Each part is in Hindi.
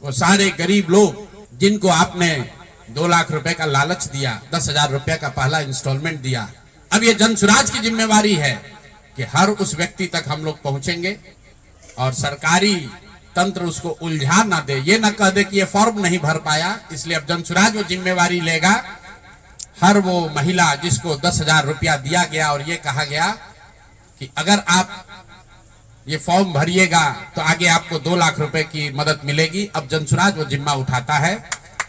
वो सारे गरीब लोग जिनको आपने 2 लाख रुपए का लालच दिया, 10,000 रुपए का पहला इंस्टॉलमेंट दिया, अब ये जनसुराज की जिम्मेवारी है कि हर उस व्यक्ति तक हम लोग पहुंचेंगे और सरकारी तंत्र उसको उलझा ना दे, ये ना कह दे कि ये फॉर्म नहीं भर पाया। इसलिए अब जनसुराज वो जिम्मेवारी लेगा। हर वो महिला जिसको 10,000 रुपया दिया गया और ये कहा गया कि अगर आप ये फॉर्म भरिएगा तो आगे आपको 2 लाख रुपए की मदद मिलेगी, अब जनसुराज वो जिम्मा उठाता है।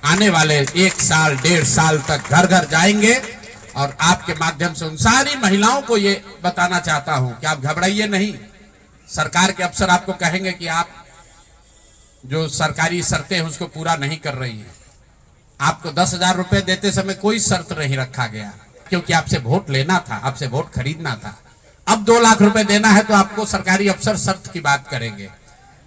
आने वाले 1 साल 1.5 साल तक घर घर जाएंगे और आपके माध्यम से उन सारी महिलाओं को ये बताना चाहता हूं कि आप घबराइए नहीं। सरकार के अफसर आपको कहेंगे कि आप जो सरकारी शर्तें हैं उसको पूरा नहीं कर रही है। आपको 10,000 रुपए देते समय कोई शर्त नहीं रखा गया, क्योंकि आपसे वोट लेना था, आपसे वोट खरीदना था। अब 2 लाख रुपए देना है तो आपको सरकारी अफसर शर्त की बात करेंगे।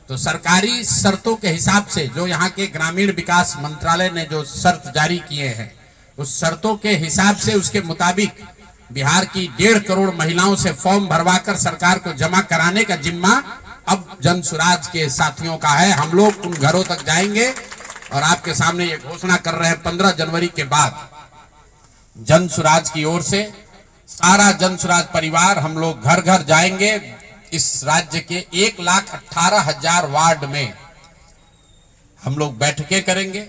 तो सरकारी शर्तों के हिसाब से जो यहाँ के ग्रामीण विकास मंत्रालय ने जो शर्त जारी किए हैं, उस शर्तों के हिसाब से उसके मुताबिक बिहार की 1.5 करोड़ महिलाओं से फॉर्म भरवाकर सरकार को जमा कराने का जिम्मा अब जनसुराज के साथियों का है। हम लोग उन घरों तक जाएंगे और आपके सामने ये घोषणा कर रहे हैं 15 जनवरी के बाद जनसुराज की ओर से सारा जनसुराज परिवार हम लोग घर घर जाएंगे। इस राज्य के 1,18,000 वार्ड में हम लोग बैठकें करेंगे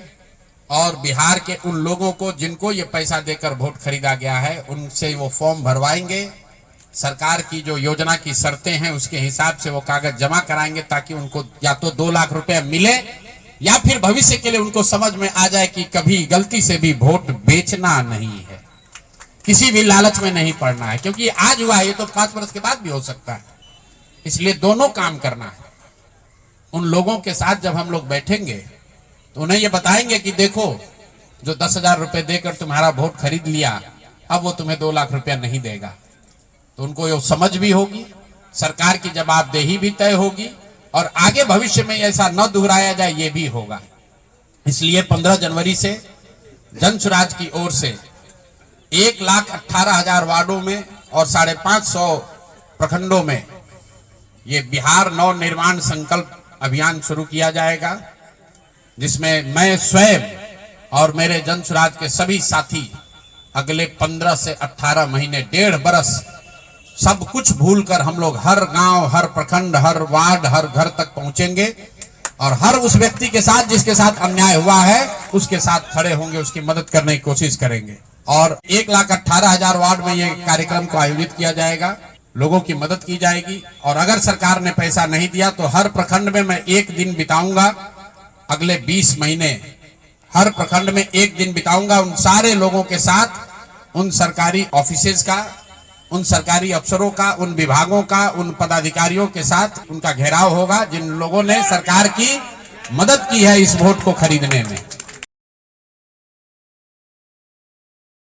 और बिहार के उन लोगों को जिनको ये पैसा देकर वोट खरीदा गया है उनसे वो फॉर्म भरवाएंगे। सरकार की जो योजना की शर्तें हैं उसके हिसाब से वो कागज जमा कराएंगे ताकि उनको या तो 2 लाख रुपए मिले या फिर भविष्य के लिए उनको समझ में आ जाए कि कभी गलती से भी वोट बेचना नहीं है, किसी भी लालच में नहीं पड़ना है, क्योंकि आज हुआ है, ये तो 5 वर्ष के बाद भी हो सकता है। इसलिए दोनों काम करना है। उन लोगों के साथ जब हम लोग बैठेंगे तो उन्हें ये बताएंगे कि देखो, जो 10,000 रुपए देकर तुम्हारा वोट खरीद लिया, अब वो तुम्हें 2 लाख रुपया नहीं देगा। तो उनको ये समझ भी होगी, सरकार की जवाबदेही भी तय होगी और आगे भविष्य में ऐसा न दोहराया जाए ये भी होगा। इसलिए 15 जनवरी से जनसुराज की ओर से 1,18,000 वार्डों में और 550 प्रखंडों में ये बिहार नव निर्माण संकल्प अभियान शुरू किया जाएगा, जिसमें मैं स्वयं और मेरे जनसुराज के सभी साथी अगले 15 से 18 महीने 1.5 बरस सब कुछ भूलकर हम लोग हर गांव, हर प्रखंड, हर वार्ड, हर घर तक पहुंचेंगे और हर उस व्यक्ति के साथ जिसके साथ अन्याय हुआ है उसके साथ खड़े होंगे, उसकी मदद करने की कोशिश करेंगे। और 1,18,000 वार्ड में ये कार्यक्रम को आयोजित किया जाएगा, लोगों की मदद की जाएगी। और अगर सरकार ने पैसा नहीं दिया तो हर प्रखंड में मैं 1 दिन बिताऊंगा, अगले 20 महीने हर प्रखंड में 1 दिन बिताऊंगा उन सारे लोगों के साथ, उन सरकारी ऑफिसेज का, उन सरकारी अफसरों का, उन विभागों का, उन पदाधिकारियों के साथ उनका घेराव होगा जिन लोगों ने सरकार की मदद की है इस वोट को खरीदने में।